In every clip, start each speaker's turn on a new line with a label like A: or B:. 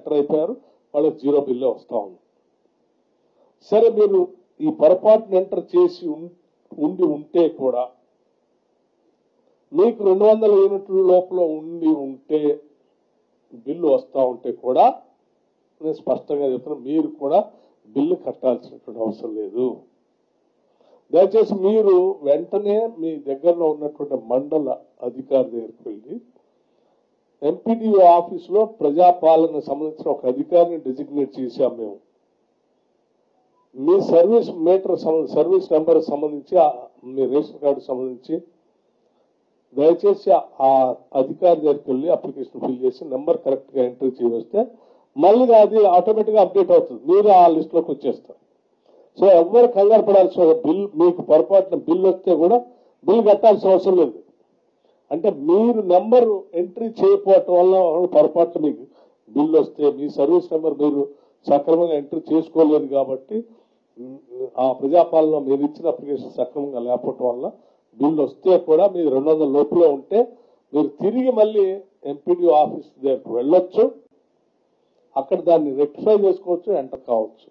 A: Enter అయిపోయారు, వాళ్ళకి 0 బిల్లే వస్తా ఉంది. సరే, మీరు ఈ పొరపాటును ఎంటర్ చేసి ఉంటే కూడా మీకు 200 యూనిట్ల లోపల ఉంటే బిల్లు వస్తూ ఉంటే కూడా నేను స్పష్టంగా చెప్తున్నా, మీరు కూడా బిల్లు కట్టాల్సినటువంటి అవసరం లేదు. దయచేసి మీరు వెంటనే మీ దగ్గరలో ఉన్నటువంటి మండల అధికారి దగ్గరికి వెళ్ళి ఎంపీడీఓ ఆఫీసులో ప్రజాపాలన సంబంధించిన ఒక అధికారిని డెసిగ్నేట్ చేశాం మేము. మీ సర్వీస్ నెంబర్ సంబంధించి, మీ రేషన్ కార్డు సంబంధించి దయచేసి ఆ అధికారి దగ్గరికి వెళ్ళి అప్లికేషన్ ఫిల్ చేసి నెంబర్ కరెక్ట్ గా ఎంట్రీ చేయవస్తే మళ్ళీ అది ఆటోమేటిక్ గా అప్డేట్ అవుతుంది, మీరు ఆ లిస్ట్ లోకి వచ్చేస్తారు. సో ఎవరు కంగారు పడాల్సిన బిల్, మీకు పొరపాటున బిల్ వస్తే కూడా బిల్ కట్టాల్సిన అవసరం లేదు. అంటే మీరు నెంబర్ ఎంట్రీ చేయకపోవటం వల్ల పొరపాటున మీకు బిల్ వస్తే మీ సర్వీస్ నెంబర్ మీరు సక్రమంగా ఎంట్రీ చేసుకోలేదు కాబట్టి ఆ ప్రజాపాలన మీరు ఇచ్చిన అప్లికేషన్ సక్రమంగా లేకపోవటం వల్ల బిల్ వస్తే కూడా మీరు 200 లోపల ఉంటే మీరు తిరిగి మళ్ళీ ఎంపీడీఓ ఆఫీస్ దగ్గరకు వెళ్ళొచ్చు, అక్కడ దాన్ని రెక్టిఫై చేసుకోవచ్చు, ఎంటర్ కావచ్చు.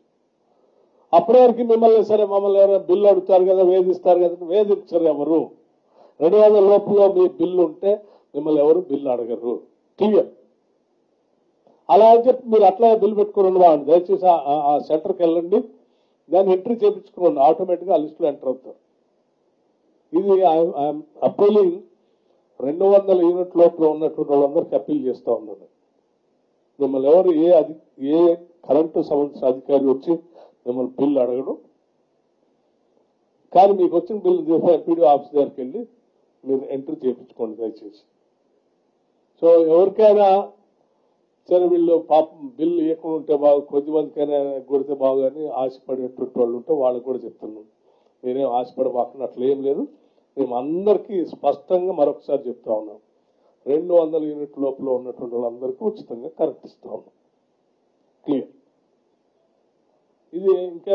A: అప్పటి వరకు మమ్మల్ని ఎవరైనా బిల్లు అడుగుతారు కదా, వేధిస్తారు కదా, వేధించరు ఎవరు. 200 లోపల మీ బిల్లు ఉంటే మిమ్మల్ని ఎవరు బిల్లు అడగరు, క్లియర్. అలా అని చెప్పి మీరు అట్లా బిల్లు పెట్టుకుని బాగుంది. దయచేసి ఆ సెంటర్కి వెళ్ళండి, దాన్ని ఎంట్రీ చేయించుకోండి, ఆటోమేటిక్గా ఆ లిస్టులో ఎంటర్ అవుతారు. ఇది ఐఎమ్ అప్పీలింగ్ 200 యూనిట్ లోపల ఉన్నటువంటి వాళ్ళందరికీ అప్పీల్ చేస్తూ ఉన్నాను. మిమ్మల్ని ఎవరు ఏ కరెంటు సంబంధించిన అధికారి వచ్చి మిమ్మల్ని బిల్లు అడగడు, కానీ మీకు వచ్చిన బిల్లు ఎంపీడీఓ ఆఫీస్ దగ్గరికి వెళ్ళి మీరు ఎంట్రీ చేయించుకోండి దయచేసి. సో ఎవరికైనా సరే వీళ్ళు పాపం బిల్లు ఇవ్వకుండా ఉంటే బాగు, కొద్దిమందికైనా కొడితే బాగు అని ఆశపడేటువంటి వాళ్ళు ఉంటే వాళ్ళకి కూడా చెప్తున్నాం, నేనేం ఆశపడబాకుండా అట్లా ఏం లేదు. మేము అందరికీ స్పష్టంగా మరొకసారి చెప్తా ఉన్నాం, 200 యూనిట్ లోపల ఉన్నటువంటి వాళ్ళందరికీ ఉచితంగా కరెంట్ ఇస్తా ఉన్నాం, క్లియర్. ఇది ఇంకా